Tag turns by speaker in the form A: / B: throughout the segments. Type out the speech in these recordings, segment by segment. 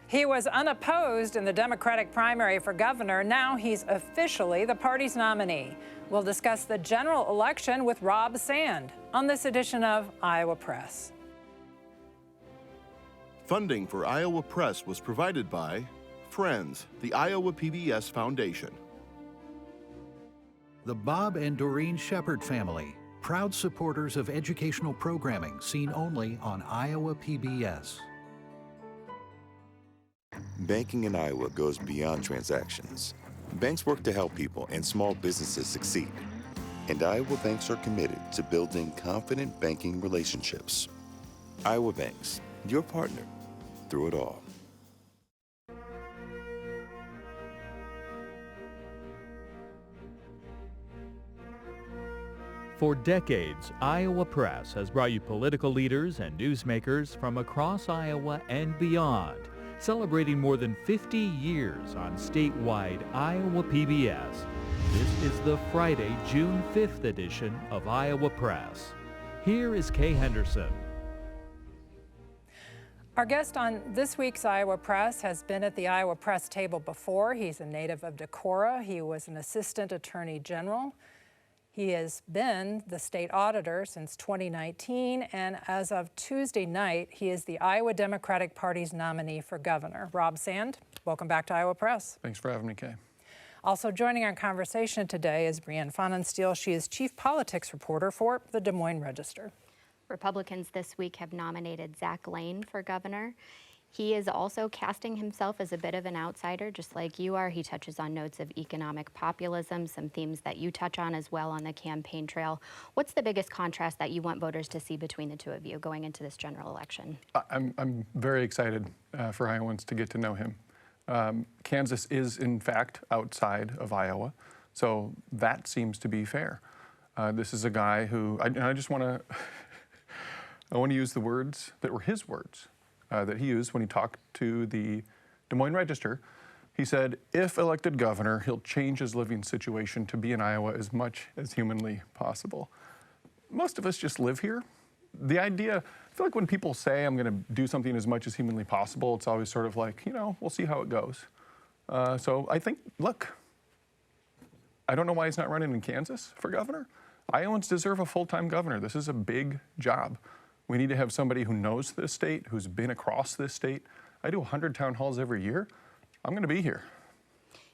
A: He was unopposed in the Democratic primary for governor. Now he's officially the party's nominee. We'll discuss the general election with Rob Sand on this edition of Iowa Press.
B: Funding for Iowa Press was provided by Friends, the Iowa PBS Foundation.
C: The Bob and Doreen Sheppard family, proud supporters of educational programming seen only on Iowa PBS.
D: Banking in Iowa goes beyond transactions. Banks work to help people and small businesses succeed. And Iowa banks are committed to building confident banking relationships. Iowa Banks, your partner through it all.
E: For decades, Iowa Press has brought you political leaders and newsmakers from across Iowa and beyond, celebrating more than 50 years on statewide Iowa PBS. This is the Friday, June 5th edition of Iowa Press. Here is Kay Henderson.
A: Our guest on this week's Iowa Press has been at the Iowa Press table before. He's a native of Decorah. He was an assistant attorney general. He has been the state auditor since 2019, and as of Tuesday night, he is the Iowa Democratic Party's nominee for governor. Rob Sand, welcome back to Iowa Press.
F: Thanks for having me, Kay.
A: Also joining our conversation today is Brianne Pfannenstiel. She is chief politics reporter for the Des Moines Register.
G: Republicans this week have nominated Zach Lane for governor. He is also casting himself as a bit of an outsider, just like you are. He touches on notes of economic populism, some themes that you touch on as well on the campaign trail. What's the biggest contrast that you want voters to see between the two of you going into this general election?
F: I'm very excited for Iowans to get to know him. Kansas is, in fact, outside of Iowa, so that seems to be fair. This is a guy who, I just want to, I want to use the words that were his words. That he used when he talked to the Des Moines Register. He said, if elected governor, he'll change his living situation to be in Iowa as much as humanly possible. Most of us just live here. The idea, I feel like when people say I'm going to do something as much as humanly possible, it's always sort of like, you know, we'll see how it goes. So I think, look, I don't know why he's not running in Kansas for governor. Iowans deserve a full-time governor. This is a big job. We need to have somebody who knows this state, who's been across this state. I do 100 town halls every year. I'm going to be here.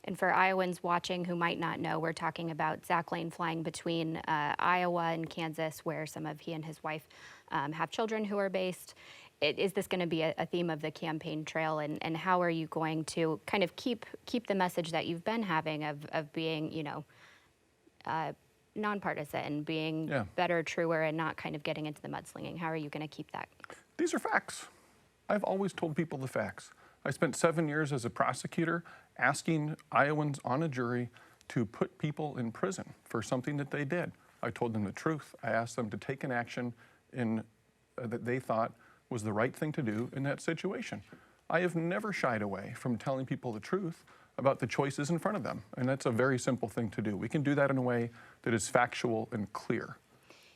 G: And for Iowans watching who might not know, we're talking about Zach Lane flying between Iowa and Kansas, where some of he and his wife have children who are based. Is this going to be a theme of the campaign trail, and how are you going to kind of keep the message that you've been having of being, you know, nonpartisan, being better, truer, and not kind of getting into the mudslinging? How are you going to keep that?
F: These are facts. I've always told people the facts. I spent 7 years as a prosecutor asking Iowans on a jury to put people in prison for something that they did. I told them the truth. I asked them to take an action that they thought was the right thing to do in that situation. I have never shied away from telling people the truth about the choices in front of them. And that's a very simple thing to do. We can do that in a way that is factual and clear.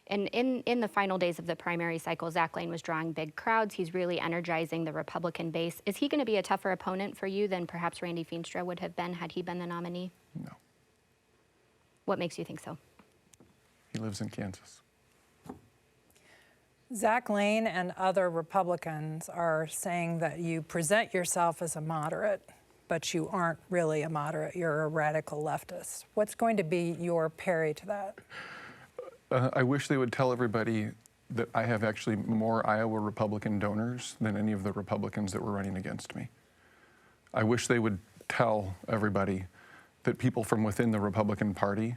G: And in the final days of the primary cycle, Zach Lane was drawing big crowds. He's really energizing the Republican base. Is he going to be a tougher opponent for you than perhaps Randy Feenstra would have been had he been the nominee?
F: No.
G: What makes you think so?
F: He lives in Kansas.
A: Zach Lane and other Republicans are saying that you present yourself as a moderate, but you aren't really a moderate. You're a radical leftist. What's going to be your parry to that?
F: I wish they would tell everybody that I have actually more Iowa Republican donors than any of the Republicans that were running against me. I wish they would tell everybody that people from within the Republican Party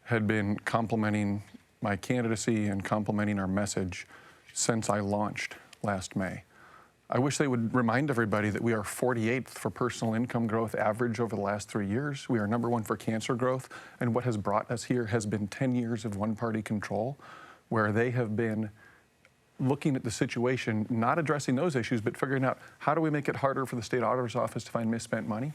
F: had been complimenting my candidacy and complimenting our message since I launched last May. I wish they would remind everybody that we are 48th for personal income growth average over the last 3 years. We are #1 for cancer growth, and what has brought us here has been 10 years of one-party control, where they have been looking at the situation, not addressing those issues, but figuring out how do we make it harder for the state auditor's office to find misspent money.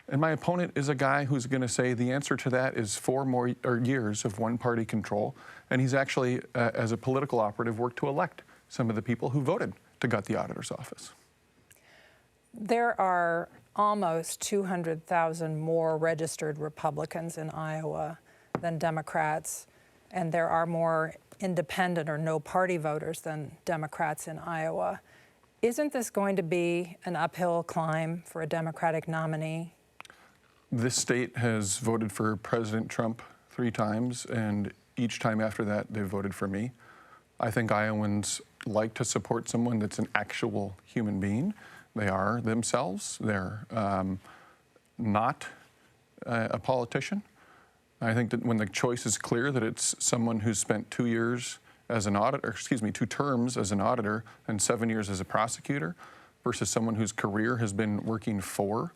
F: And my opponent is a guy who's going to say the answer to that is 4 more years of one-party control, and he's actually, as a political operative, worked to elect some of the people who voted to gut the auditor's office.
A: There are almost 200,000 more registered Republicans in Iowa than Democrats, and there are more independent or no party voters than Democrats in Iowa. Isn't this going to be an uphill climb for a Democratic nominee?
F: This state has voted for President Trump 3 times, and each time after that, they've voted for me. I think Iowans like to support someone that's an actual human being. They are themselves. They're not a politician. I think that when the choice is clear that it's someone who's spent 2 years as an auditor, 2 terms as an auditor and 7 years as a prosecutor, versus someone whose career has been working for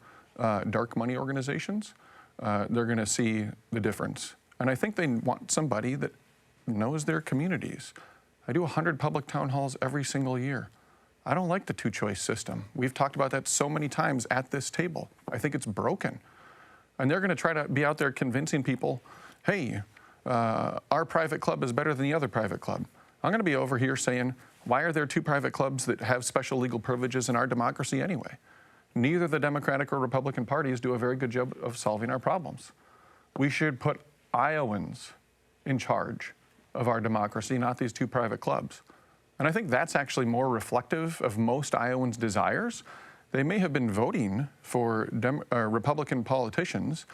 F: dark money organizations, they're going to see the difference. And I think they want somebody that knows their communities. I do 100 public town halls every single year. I don't like the 2-choice system. We've talked about that so many times at this table. I think it's broken. And they're going to try to be out there convincing people, hey, our private club is better than the other private club. I'm going to be over here saying, why are there 2 private clubs that have special legal privileges in our democracy anyway? Neither the Democratic or Republican parties do a very good job of solving our problems. We should put Iowans in charge of our democracy, not these 2 private clubs. And I think that's actually more reflective of most Iowans' desires. They may have been voting for Republican politicians,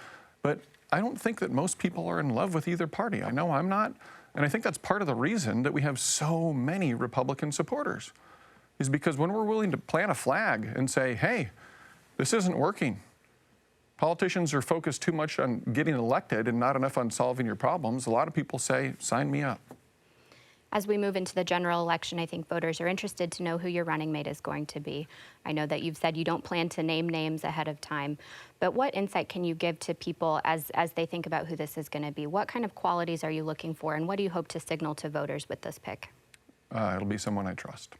F: but I don't think that most people are in love with either party. I know I'm not. And I think that's part of the reason that we have so many Republican supporters, is because when we're willing to plant a flag and say, hey, this isn't working. Politicians are focused too much on getting elected and not enough on solving your problems. A lot of people say, sign me up.
G: As we move into the general election, I think voters are interested to know who your running mate is going to be. I know that you've said you don't plan to name names ahead of time, but what insight can you give to people as they think about who this is going to be? What kind of qualities are you looking for, and what do you hope to signal to voters with this pick?
F: It'll be someone I trust.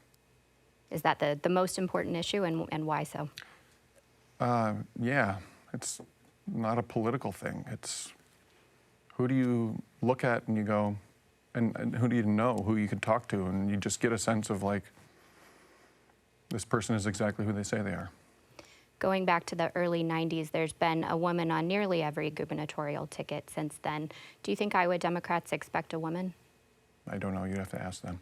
G: Is that the most important issue, and why so?
F: Yeah, it's not a political thing. It's who do you look at and you go, and who do you know, who you can talk to, and you just get a sense of like, this person is exactly who they say they are.
G: Going back to the early 90s, there's been a woman on nearly every gubernatorial ticket since then. Do you think Iowa Democrats expect a woman?
F: I don't know, you'd have to ask them.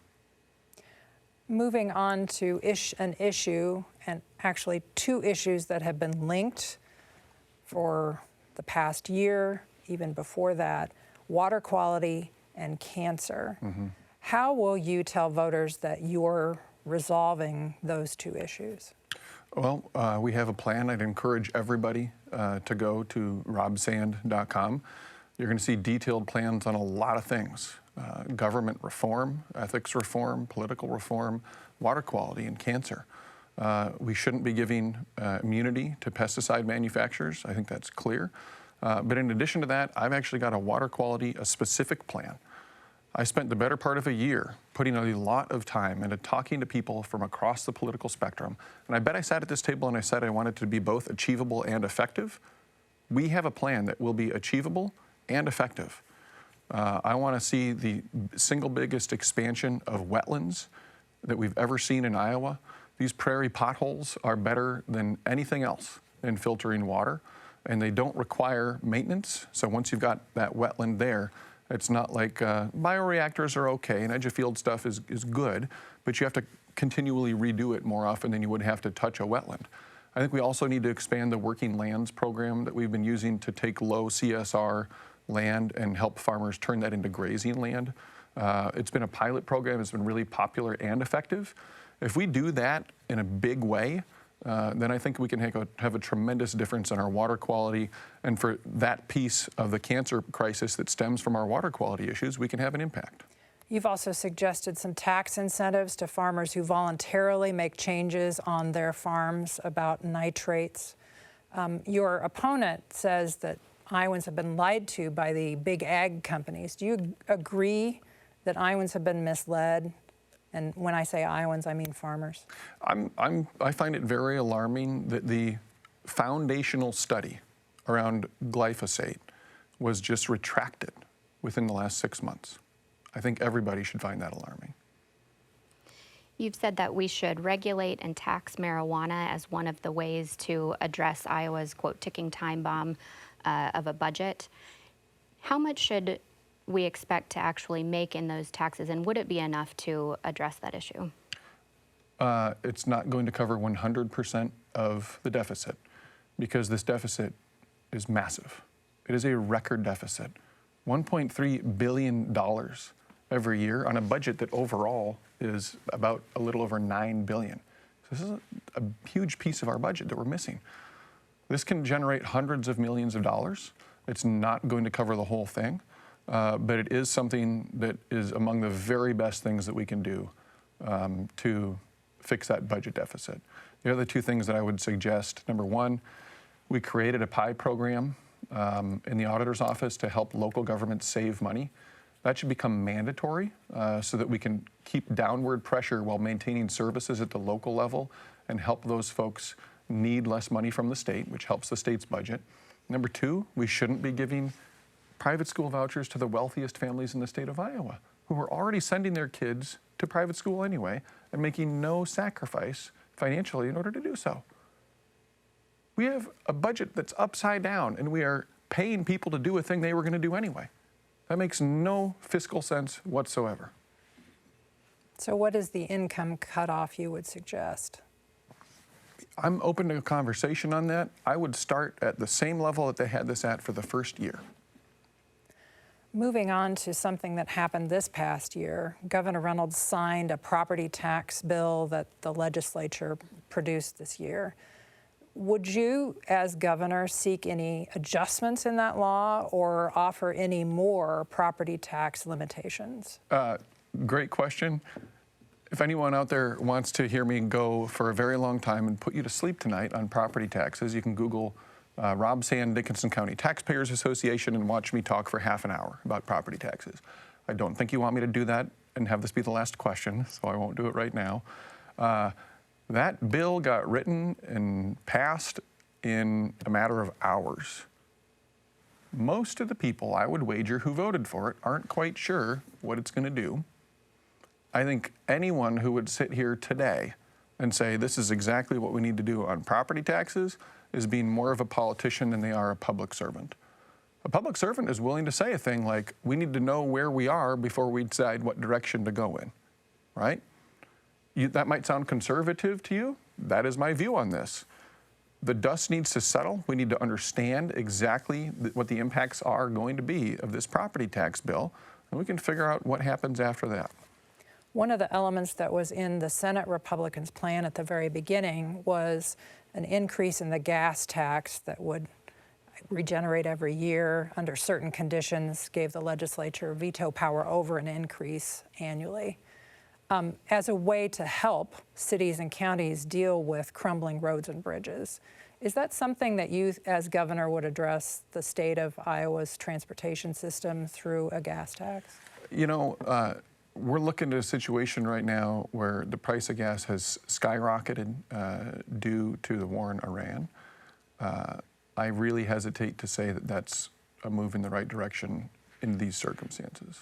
A: Moving on to an issue, and actually 2 issues that have been linked for the past year, even before that, water quality and cancer.
F: Mm-hmm.
A: How will you tell voters that you're resolving those 2 issues?
F: Well, we have a plan. I'd encourage everybody to go to robsand.com. You're going to see detailed plans on a lot of things. Government reform, ethics reform, political reform, water quality, and cancer. We shouldn't be giving immunity to pesticide manufacturers. I think that's clear. But in addition to that, I've actually got a specific plan. I spent the better part of a year putting a lot of time into talking to people from across the political spectrum. And I bet I sat at this table and I said I wanted to be both achievable and effective. We have a plan that will be achievable and effective. I want to see the single biggest expansion of wetlands that we've ever seen in Iowa. These prairie potholes are better than anything else in filtering water, and they don't require maintenance. So once you've got that wetland there, it's not like bioreactors are okay and edge of field stuff is good, but you have to continually redo it more often than you would have to touch a wetland. I think we also need to expand the working lands program that we've been using to take low CSR land and help farmers turn that into grazing land. It's been a pilot program. It's been really popular and effective. If we do that in a big way, then I think we can have a tremendous difference in our water quality. And for that piece of the cancer crisis that stems from our water quality issues, we can have an impact.
A: You've also suggested some tax incentives to farmers who voluntarily make changes on their farms about nitrates. Your opponent says that Iowans have been lied to by the big ag companies. Do you agree that Iowans have been misled? And when I say Iowans, I mean farmers.
F: I find it very alarming that the foundational study around glyphosate was just retracted within the last 6 months. I think everybody should find that alarming.
G: You've said that we should regulate and tax marijuana as one of the ways to address Iowa's, quote, ticking time bomb of a budget. How much should we expect to actually make in those taxes, and would it be enough to address that issue?
F: It's not going to cover 100% of the deficit because this deficit is massive. It is a record deficit, $1.3 billion every year on a budget that overall is about a little over $9 billion. So this is a huge piece of our budget that we're missing. This can generate hundreds of millions of dollars. It's not going to cover the whole thing, but it is something that is among the very best things that we can do to fix that budget deficit. The other two things that I would suggest, number one, we created a PI program in the auditor's office to help local governments save money. That should become mandatory so that we can keep downward pressure while maintaining services at the local level and help those folks need less money from the state, which helps the state's budget. Number two, we shouldn't be giving private school vouchers to the wealthiest families in the state of Iowa, who are already sending their kids to private school anyway and making no sacrifice financially in order to do so. We have a budget that's upside down, and we are paying people to do a thing they were going to do anyway. That makes no fiscal sense whatsoever.
A: So what is the income cutoff you would suggest?
F: I'm open to a conversation on that. I would start at the same level that they had this at for the first year.
A: Moving on to something that happened this past year, Governor Reynolds signed a property tax bill that the legislature produced this year. Would you, as governor, seek any adjustments in that law or offer any more property tax limitations?
F: Great question. If anyone out there wants to hear me go for a very long time and put you to sleep tonight on property taxes, you can Google Rob Sand Dickinson County Taxpayers Association and watch me talk for half an hour about property taxes. I don't think you want me to do that and have this be the last question, so I won't do it right now. That bill got written and passed in a matter of hours. Most of the people, I would wager, who voted for it aren't quite sure what it's going to do. I think anyone who would sit here today and say this is exactly what we need to do on property taxes is being more of a politician than they are a public servant. A public servant is willing to say a thing like, we need to know where we are before we decide what direction to go in, right? That might sound conservative to you. That is my view on this. The dust needs to settle. We need to understand exactly what the impacts are going to be of this property tax bill, and we can figure out what happens after that.
A: One of the elements that was in the Senate Republicans' plan at the very beginning was an increase in the gas tax that would regenerate every year under certain conditions, gave the legislature veto power over an increase annually. As a way to help cities and counties deal with crumbling roads and bridges. Is that something that you, as governor, would address the state of Iowa's transportation system through a gas tax?
F: You know, we're looking at a situation right now where the price of gas has skyrocketed due to the war in Iran. I really hesitate to say that that's a move in the right direction in these circumstances.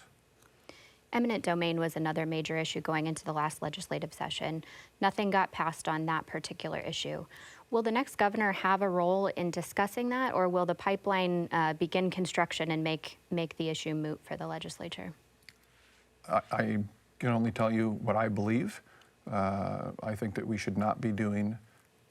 G: Eminent domain was another major issue going into the last legislative session. Nothing got passed on that particular issue. Will the next governor have a role in discussing that, or will the pipeline begin construction and make the issue moot for the legislature?
F: I can only tell you what I believe. I think that we should not be doing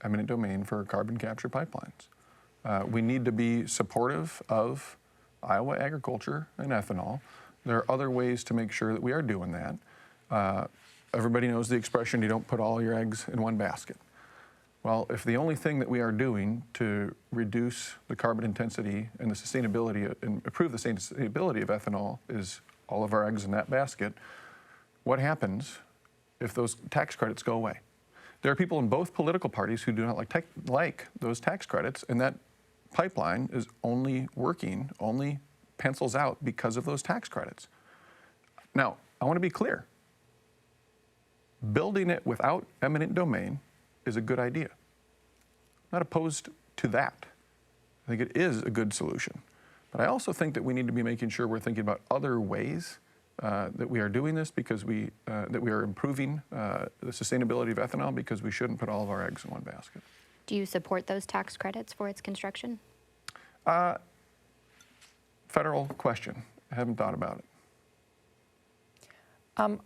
F: eminent domain for carbon capture pipelines. We need to be supportive of Iowa agriculture and ethanol. There are other ways to make sure that we are doing that. Everybody knows the expression, you don't put all your eggs in one basket. Well, if the only thing that we are doing to reduce the carbon intensity and the sustainability and improve the sustainability of ethanol is all of our eggs in that basket, what happens if those tax credits go away? There are people in both political parties who do not like those tax credits, and that pipeline is only pencils out because of those tax credits. Now, I want to be clear. Building it without eminent domain is a good idea. I'm not opposed to that. I think it is a good solution. But I also think that we need to be making sure we're thinking about other ways that we are doing this because that we are improving the sustainability of ethanol, because we shouldn't put all of our eggs in one basket.
G: Do you support those tax credits for its construction?
F: Federal question. I haven't thought about it.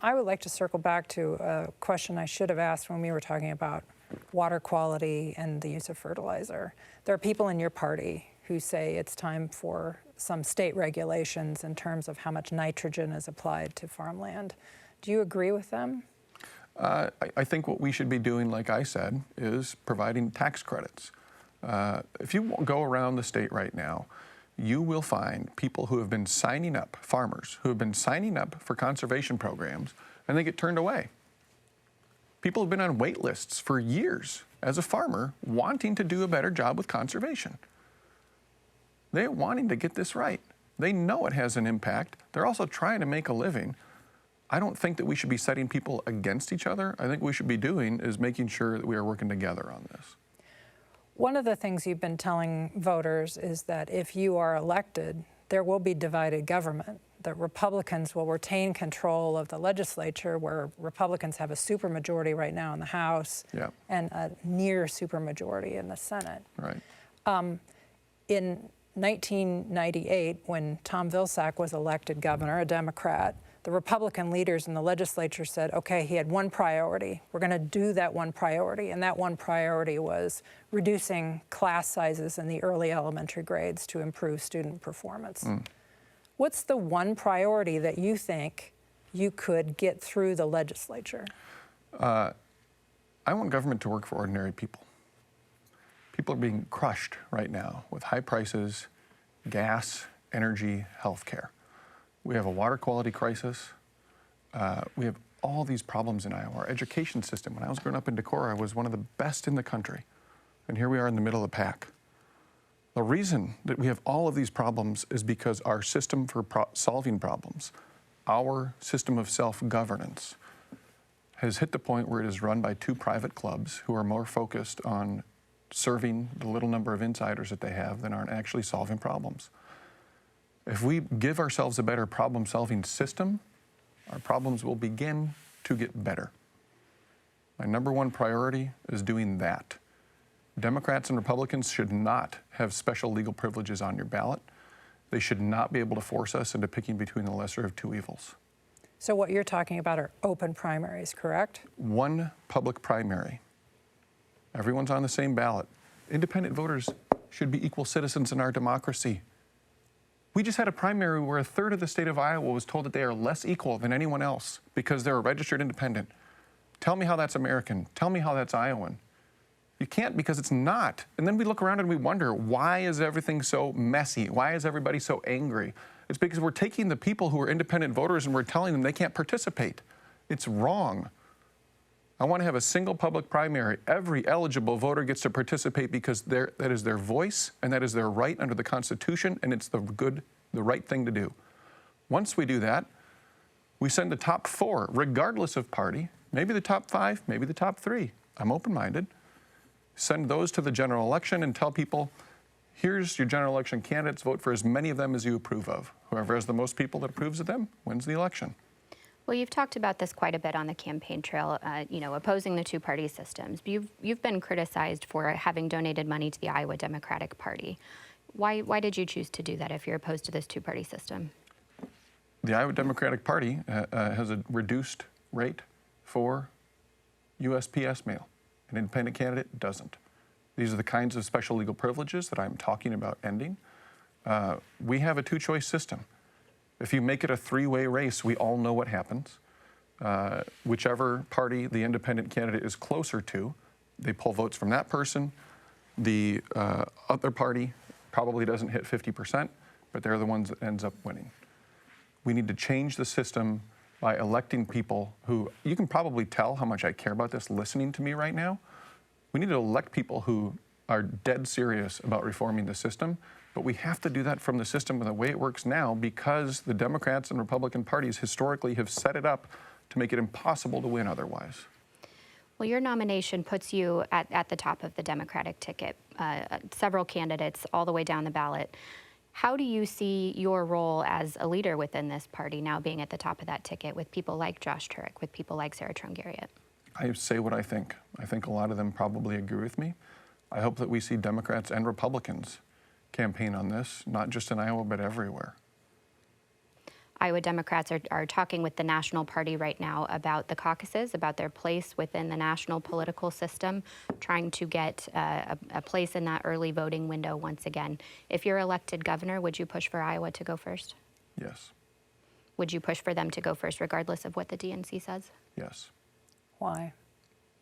A: I would like to circle back to a question I should have asked when we were talking about water quality and the use of fertilizer. There are people in your party who say it's time for some state regulations in terms of how much nitrogen is applied to farmland. Do you agree with them?
F: I think what we should be doing, like I said, is providing tax credits. If you go around the state right now, you will find people who have been signing up, farmers who have been signing up for conservation programs, and they get turned away. People have been on wait lists for years as a farmer wanting to do a better job with conservation. They're wanting to get this right. They know it has an impact. They're also trying to make a living. I don't think that we should be setting people against each other. I think what we should be doing is making sure that we are working together on this.
A: One of the things you've been telling voters is that if you are elected, there will be divided government, that Republicans will retain control of the legislature, where Republicans have a supermajority right now in the House and a near supermajority in the Senate.
F: Right.
A: In 1998, when Tom Vilsack was elected governor, a Democrat, the Republican leaders in the legislature said, okay, he had one priority. We're going to do that one priority. And that one priority was reducing class sizes in the early elementary grades to improve student performance. What's the one priority that you think you could get through the legislature?
F: I want government to work for ordinary people. People are being crushed right now with high prices, gas, energy, healthcare. We have a water quality crisis. We have all these problems in Iowa. Our education system, when I was growing up in Decorah, was one of the best in the country. And here we are in the middle of the pack. The reason that we have all of these problems is because our system for solving problems, our system of self-governance, has hit the point where it is run by two private clubs who are more focused on serving the little number of insiders that they have than aren't actually solving problems. If we give ourselves a better problem-solving system, our problems will begin to get better. My number one priority is doing that. Democrats and Republicans should not have special legal privileges on your ballot. They should not be able to force us into picking between the lesser of two evils.
A: So what you're talking about are open primaries, correct?
F: One public primary. Everyone's on the same ballot. Independent voters should be equal citizens in our democracy. We just had a primary where a third of the state of Iowa was told that they are less equal than anyone else because they're a registered independent. Tell me how that's American. Tell me how that's Iowan. You can't, because it's not. And then we look around and we wonder, why is everything so messy? Why is everybody so angry? It's because we're taking the people who are independent voters and we're telling them they can't participate. It's wrong. I want to have a single public primary. Every eligible voter gets to participate because that is their voice and that is their right under the Constitution, and it's the right thing to do. Once we do that, we send the top four, regardless of party, maybe the top five, maybe the top three. I'm open-minded. Send those to the general election and tell people, here's your general election candidates, vote for as many of them as you approve of. Whoever has the most people that approves of them wins the election.
G: Well, you've talked about this quite a bit on the campaign trail, opposing the two-party systems. You've been criticized for having donated money to the Iowa Democratic Party. Why did you choose to do that if you're opposed to this two-party system?
F: The Iowa Democratic Party has a reduced rate for USPS mail. An independent candidate doesn't. These are the kinds of special legal privileges that I'm talking about ending. We have a two-choice system. If you make it a three-way race, we all know what happens. Whichever party the independent candidate is closer to, they pull votes from that person. The other party probably doesn't hit 50%, but they're the ones that ends up winning. We need to change the system by electing people who, you can probably tell how much I care about this listening to me right now. We need to elect people who are dead serious about reforming the system, but we have to do that from the system and the way it works now, because the Democrats and Republican parties historically have set it up to make it impossible to win otherwise.
G: Well, your nomination puts you at the top of the Democratic ticket, several candidates all the way down the ballot. How do you see your role as a leader within this party now being at the top of that ticket with people like Josh Turek, with people like Sarah Trungariat?
F: I say what I think. I think a lot of them probably agree with me. I hope that we see Democrats and Republicans campaign on this, not just in Iowa, but everywhere.
G: Iowa Democrats are talking with the national party right now about the caucuses, about their place within the national political system, trying to get a place in that early voting window once again. If you're elected governor, would you push for Iowa to go first?
F: Yes.
G: Would you push for them to go first regardless of what the DNC says?
F: Yes.
A: Why?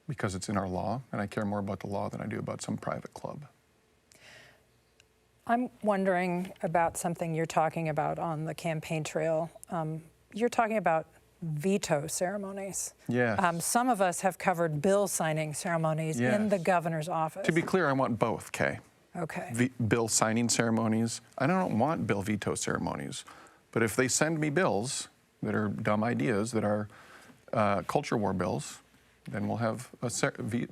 F: Because it's in our law, and I care more about the law than I do about some private club.
A: I'm wondering about something you're talking about on the campaign trail. You're talking about veto ceremonies.
F: Yes.
A: Some of us have covered bill signing ceremonies in the governor's office.
F: To be clear, I want both, Kay.
A: Okay.
F: Bill signing ceremonies. I don't want bill veto ceremonies. But if they send me bills that are dumb ideas, that are culture war bills, then we'll have a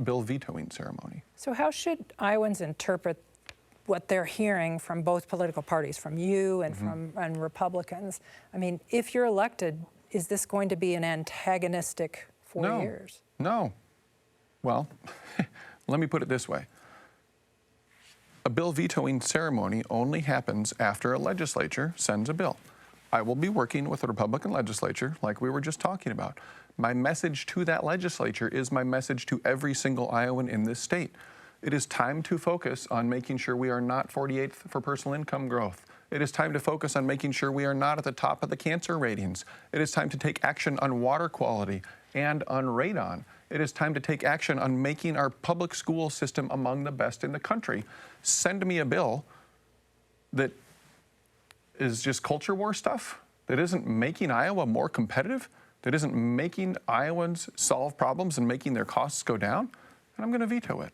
F: bill vetoing ceremony.
A: So how should Iowans interpret what they're hearing from both political parties, from you and from Republicans? I mean, if you're elected, is this going to be an antagonistic 4 years?
F: No. Well, let me put it this way. A bill vetoing ceremony only happens after a legislature sends a bill. I will be working with the Republican legislature like we were just talking about. My message to that legislature is my message to every single Iowan in this state. It is time to focus on making sure we are not 48th for personal income growth. It is time to focus on making sure we are not at the top of the cancer ratings. It is time to take action on water quality and on radon. It is time to take action on making our public school system among the best in the country. Send me a bill that is just culture war stuff, that isn't making Iowa more competitive, that isn't making Iowans solve problems and making their costs go down, and I'm going to veto it.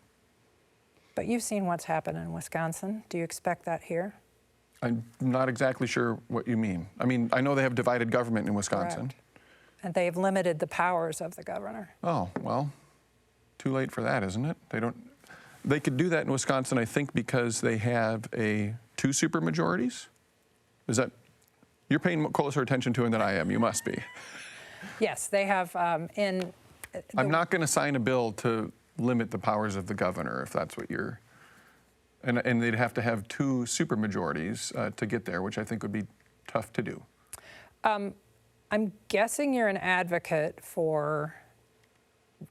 A: But you've seen what's happened in Wisconsin. Do you expect that here?
F: I'm not exactly sure what you mean. I mean, I know they have divided government in Wisconsin.
A: Correct. And they've limited the powers of the governor.
F: Oh, well, too late for that, isn't it? They could do that in Wisconsin, I think, because they have two supermajorities. Is that, you're paying closer attention to it than I am. You must be.
A: Yes, they have I'm
F: not going to sign a bill to limit the powers of the governor, if that's what you're, and they'd have to have two supermajorities to get there, which I think would be tough to do.
A: I'm guessing you're an advocate for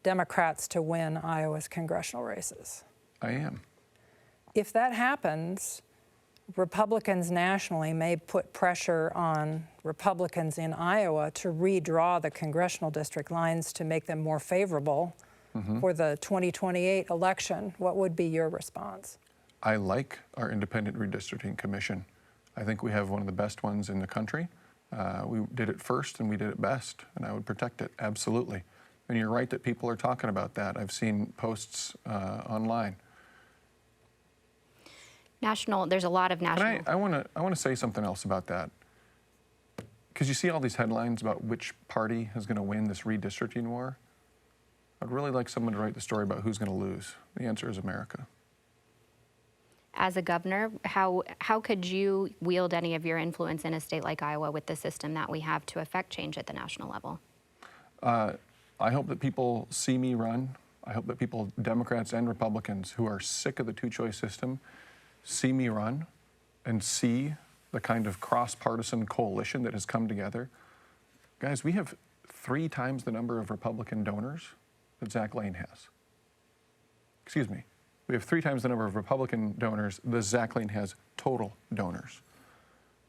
A: Democrats to win Iowa's congressional races.
F: I am.
A: If that happens, Republicans nationally may put pressure on Republicans in Iowa to redraw the congressional district lines to make them more favorable for the 2028 election. What would be your response?
F: I like our independent redistricting commission. I think we have one of the best ones in the country. We did it first and we did it best, and I would protect it, absolutely. And you're right that people are talking about that. I've seen posts online.
G: There's a lot of national.
F: I want to say something else about that. Because you see all these headlines about which party is going to win this redistricting war. I'd really like someone to write the story about who's going to lose. The answer is America.
G: As a governor, how could you wield any of your influence in a state like Iowa with the system that we have to affect change at the national level?
F: I hope that people see me run. I hope that people, Democrats and Republicans, who are sick of the two-choice system, see me run and see the kind of cross-partisan coalition that has come together. Guys, we have 3 times the number of Republican donors that Zach Lane has. Excuse me. We have 3 times the number of Republican donors that Zach Lane has total donors.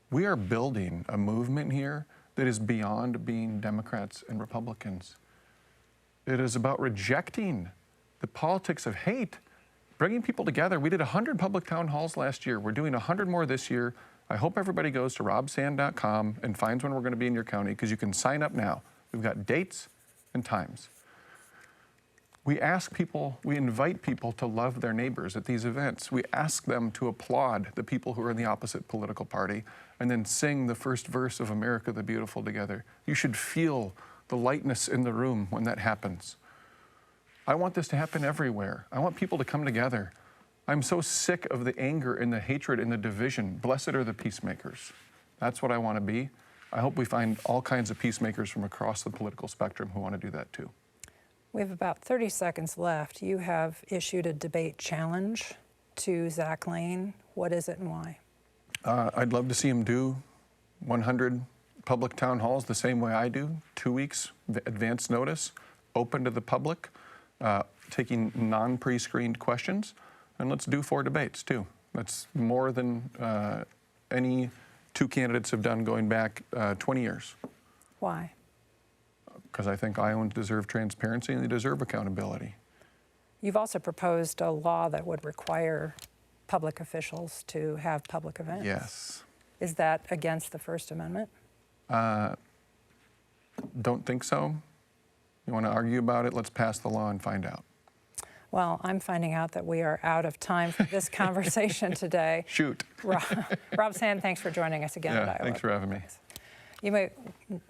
F: We are building a movement here that is beyond being Democrats and Republicans. It is about rejecting the politics of hate, bringing people together. We did 100 public town halls last year. We're doing 100 more this year. I hope everybody goes to robsand.com and finds when we're going to be in your county, because you can sign up now. We've got dates and times. We invite people to love their neighbors at these events. We ask them to applaud the people who are in the opposite political party and then sing the first verse of America the Beautiful together. You should feel the lightness in the room when that happens. I want this to happen everywhere. I want people to come together. I'm so sick of the anger and the hatred and the division. Blessed are the peacemakers. That's what I want to be. I hope we find all kinds of peacemakers from across the political spectrum who want to do that too.
A: We have about 30 seconds left. You have issued a debate challenge to Zach Lane. What is it and why?
F: I'd love to see him do 100 public town halls the same way I do, 2 weeks advance notice, open to the public, taking non-pre-screened questions, and let's do 4 debates too. That's more than any 2 candidates have done going back 20 years.
A: Why?
F: Because I think Iowans deserve transparency and they deserve accountability.
A: You've also proposed a law that would require public officials to have public events.
F: Yes.
A: Is that against the First Amendment?
F: Don't think so. You want to argue about it? Let's pass the law and find out.
A: Well, I'm finding out that we are out of time for this conversation today.
F: Shoot.
A: Rob Sand, thanks for joining us again at Iowa.
F: Thanks for having me.
A: You may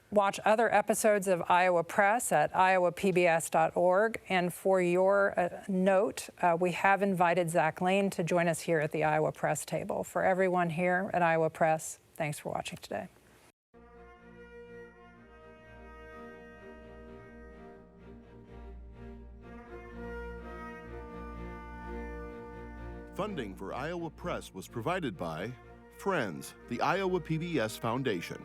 A: watch other episodes of Iowa Press at iowapbs.org. And for your note, we have invited Zach Lane to join us here at the Iowa Press table. For everyone here at Iowa Press, thanks for watching today.
B: Funding for Iowa Press was provided by Friends, the Iowa PBS Foundation.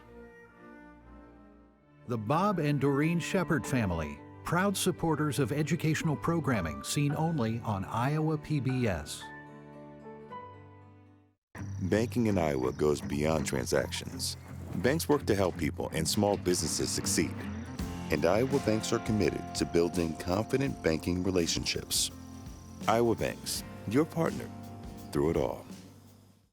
C: The Bob and Doreen Sheppard family, proud supporters of educational programming seen only on Iowa PBS.
D: Banking in Iowa goes beyond transactions. Banks work to help people and small businesses succeed. And Iowa banks are committed to building confident banking relationships. Iowa Banks, your partner through it all.